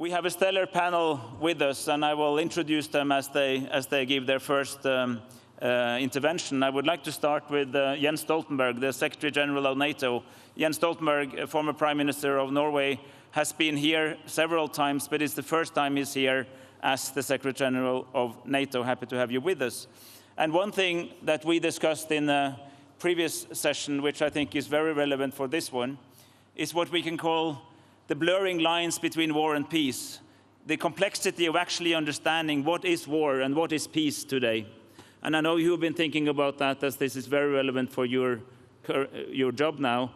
We have a stellar panel with us, and I will introduce them as they give their first intervention. I would like to start with Jens Stoltenberg, the Secretary General of NATO. Jens Stoltenberg, former Prime Minister of Norway, has been here several times, but it's the first time he's here as the Secretary General of NATO. Happy to have you with us. And one thing that we discussed in a previous session, which I think is very relevant for this one, is what we can call the blurring lines between war and peace, the complexity of actually understanding what is war and what is peace today. And I know you've been thinking about that, as this is very relevant for your job now.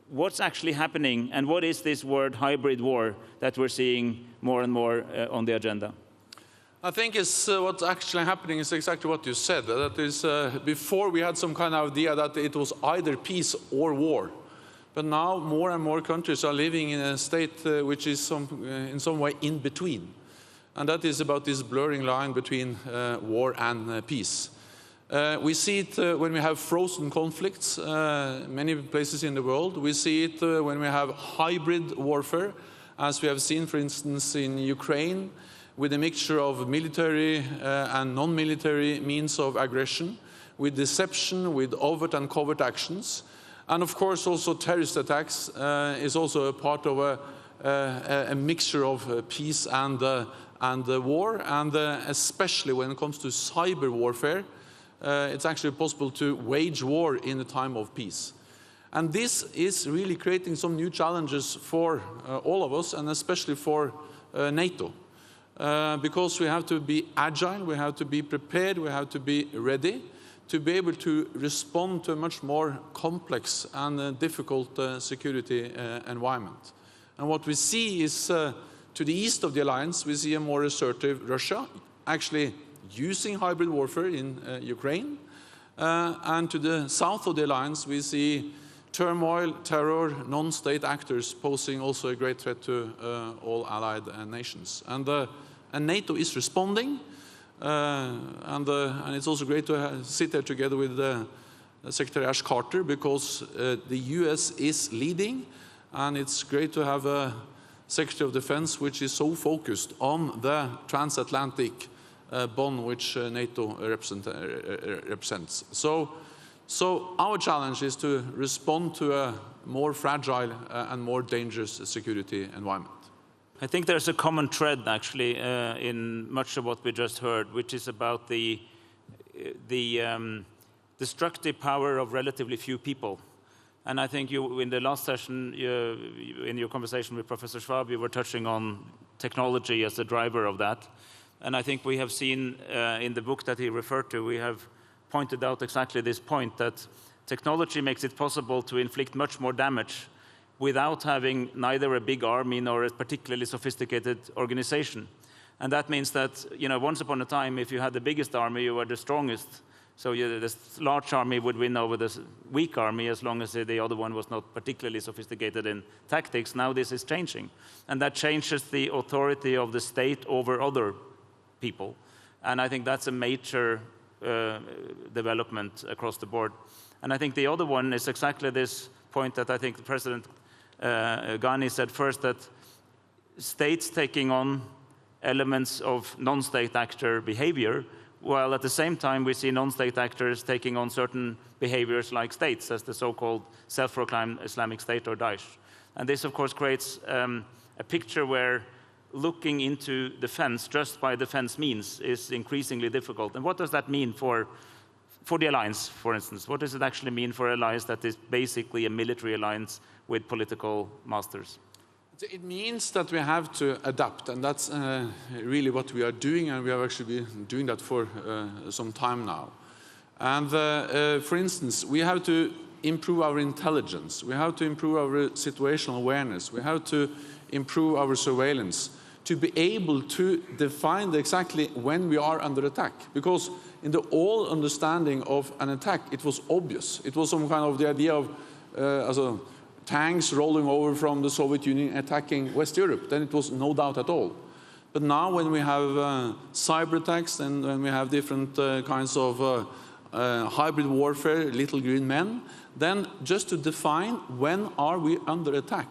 What's actually happening, and what is this word hybrid war that we're seeing more and more on the agenda? I think what's actually happening is exactly what you said. That is, before we had some kind of idea that it was either peace or war. But now more and more countries are living in a state which is in some way in between. And that is about this blurring line between war and peace. We see it when we have frozen conflicts, many places in the world. We see it when we have hybrid warfare, as we have seen, for instance, in Ukraine, with a mixture of military and non-military means of aggression, with deception, with overt and covert actions. And of course, also terrorist attacks is also a part of a mixture of peace and war. And especially when it comes to cyber warfare, it's actually possible to wage war in a time of peace. And this is really creating some new challenges for all of us, and especially for NATO. Because we have to be agile, we have to be prepared, we have to be ready to be able to respond to a much more complex and difficult security environment. And what we see is, to the east of the alliance, we see a more assertive Russia, actually using hybrid warfare in Ukraine. And to the south of the alliance, we see turmoil, terror, non-state actors posing also a great threat to all allied nations. And NATO is responding. And it's also great to sit there together with Secretary Ash Carter, because the US is leading, and it's great to have a Secretary of Defense which is so focused on the transatlantic bond which NATO represents. So our challenge is to respond to a more fragile and more dangerous security environment. I think there's a common thread, actually, in much of what we just heard, which is about the destructive power of relatively few people. And I think you, in the last session, in your conversation with Professor Schwab, you were touching on technology as a driver of that. And I think we have seen in the book that he referred to, we have pointed out exactly this point, that technology makes it possible to inflict much more damage without having neither a big army nor a particularly sophisticated organization. And that means that, once upon a time, if you had the biggest army, you were the strongest. So this large army would win over this weak army as long as the other one was not particularly sophisticated in tactics. Now this is changing. And that changes the authority of the state over other people. And I think that's a major development across the board. And I think the other one is exactly this point that I think President Ghani said first, that states taking on elements of non-state actor behavior, while at the same time we see non-state actors taking on certain behaviors like states, as the so-called self-proclaimed Islamic State or Daesh. And this, of course, creates a picture where looking into defense just by defense means is increasingly difficult. And what does that mean for the alliance, for instance? What does it actually mean for an alliance that is basically a military alliance with political masters? It means that we have to adapt, and that's really what we are doing, and we have actually been doing that for some time now. And for instance, we have to improve our intelligence, we have to improve our situational awareness, we have to improve our surveillance to be able to define exactly when we are under attack. Because in the old understanding of an attack, it was obvious. It was some kind of the idea of tanks rolling over from the Soviet Union attacking West Europe. Then it was no doubt at all. But now when we have cyber attacks and when we have different kinds of hybrid warfare, little green men, then just to define when are we under attack,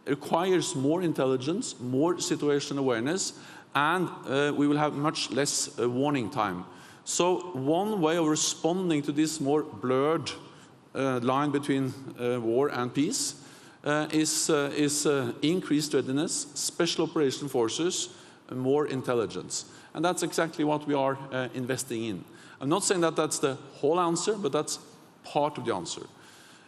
requires more intelligence, more situational awareness, and we will have much less warning time. So one way of responding to this more blurred line between war and peace is increased readiness, special operation forces, and more intelligence. And that's exactly what we are investing in. I'm not saying that that's the whole answer, but that's part of the answer.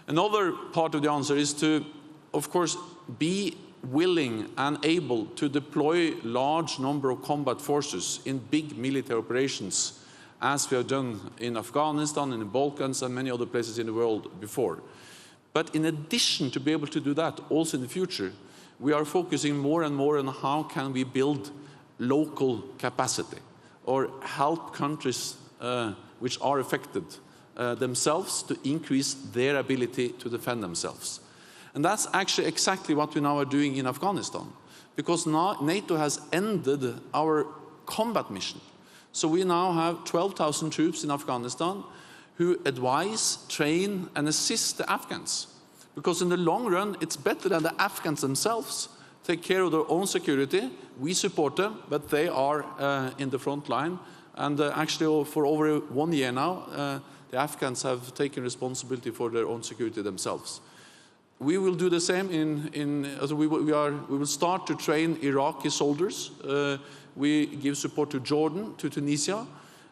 Another part of the answer is to, of course, be willing and able to deploy large number of combat forces in big military operations, as we have done in Afghanistan, in the Balkans, and many other places in the world before. But in addition to be able to do that, also in the future, we are focusing more and more on how can we build local capacity or help countries which are affected themselves to increase their ability to defend themselves. And that's actually exactly what we now are doing in Afghanistan, because now NATO has ended our combat mission. So we now have 12,000 troops in Afghanistan who advise, train, and assist the Afghans. Because in the long run, it's better than the Afghans themselves take care of their own security. We support them, but they are in the front line. And actually, for over 1 year now, the Afghans have taken responsibility for their own security themselves. We will do the same we will start to train Iraqi soldiers. We give support to Jordan, to Tunisia,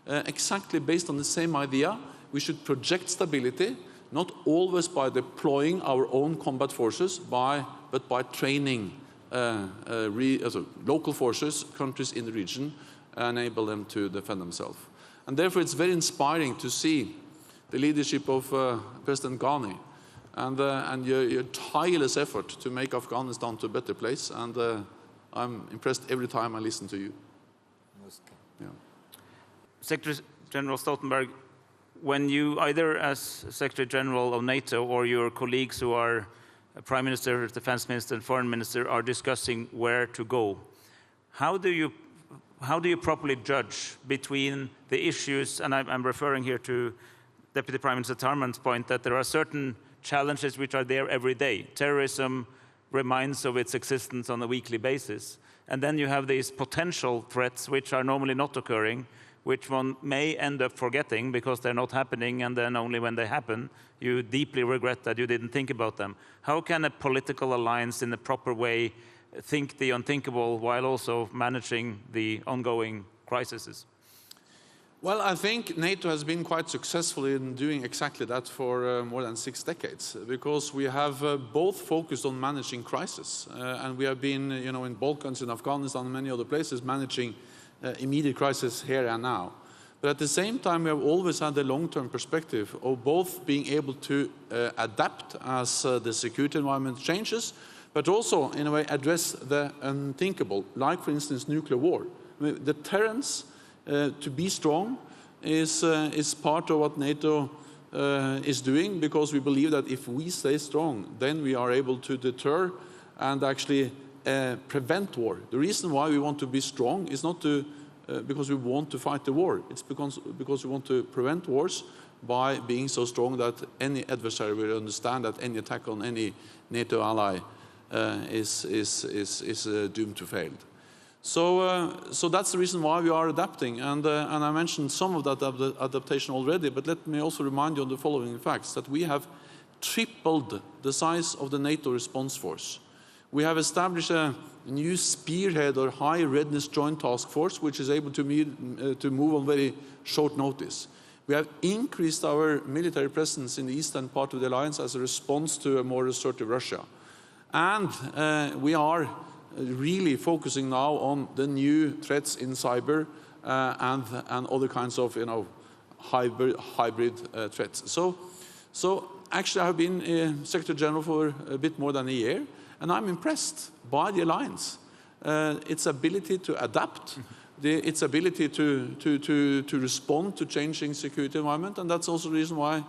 exactly based on the same idea. We should project stability, not always by deploying our own combat forces, but by training local forces, countries in the region, enable them to defend themselves. And therefore, it's very inspiring to see the leadership of President Ghani and your tireless effort to make Afghanistan to a better place. And I'm impressed every time I listen to you. Yeah. Secretary General Stoltenberg, when you, either as Secretary General of NATO or your colleagues who are Prime Minister, Defense Minister, and Foreign Minister are discussing where to go, how do you properly judge between the issues, and I'm referring here to Deputy Prime Minister Tarman's point that there are certain challenges which are there every day. Terrorism reminds of its existence on a weekly basis. And then you have these potential threats which are normally not occurring, which one may end up forgetting because they're not happening, and then only when they happen, you deeply regret that you didn't think about them. How can a political alliance in a proper way think the unthinkable while also managing the ongoing crises? Well, I think NATO has been quite successful in doing exactly that for more than 6 decades, because we have both focused on managing crisis, and we have been, in Balkans, in Afghanistan, and many other places, managing immediate crisis here and now. But at the same time, we have always had the long-term perspective of both being able to adapt as the security environment changes, but also, in a way, address the unthinkable, like, for instance, nuclear war. I mean, deterrence to be strong is part of what NATO is doing, because we believe that if we stay strong, then we are able to deter and actually prevent war. The reason why we want to be strong is not because we want to fight the war. It's because we want to prevent wars by being so strong that any adversary will understand that any attack on any NATO ally is doomed to fail. So that's the reason why we are adapting, and I mentioned some of that adaptation already, but let me also remind you on the following facts, that we have tripled the size of the NATO response force. We have established a new spearhead or high readiness joint task force, which is able to move on very short notice. We have increased our military presence in the eastern part of the alliance as a response to a more assertive Russia. And we are really focusing now on the new threats in cyber and other kinds of hybrid threats. So actually, I've been Secretary General for a bit more than a year, and I'm impressed by the alliance, its ability to adapt, its ability to respond to changing security environment, and that's also the reason why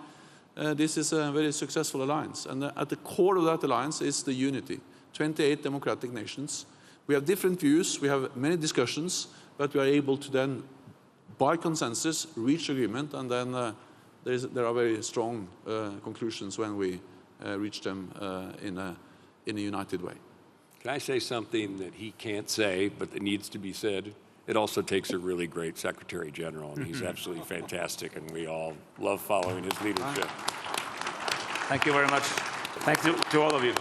this is a very successful alliance. And at the core of that alliance is the unity. 28 democratic nations. We have different views, we have many discussions, but we are able to then, by consensus, reach agreement, and then there are very strong conclusions when we reach them in a united way. Can I say something that he can't say, but that needs to be said? It also takes a really great Secretary General, and he's absolutely fantastic, and we all love following his leadership. Thank you very much. Thank you to all of you.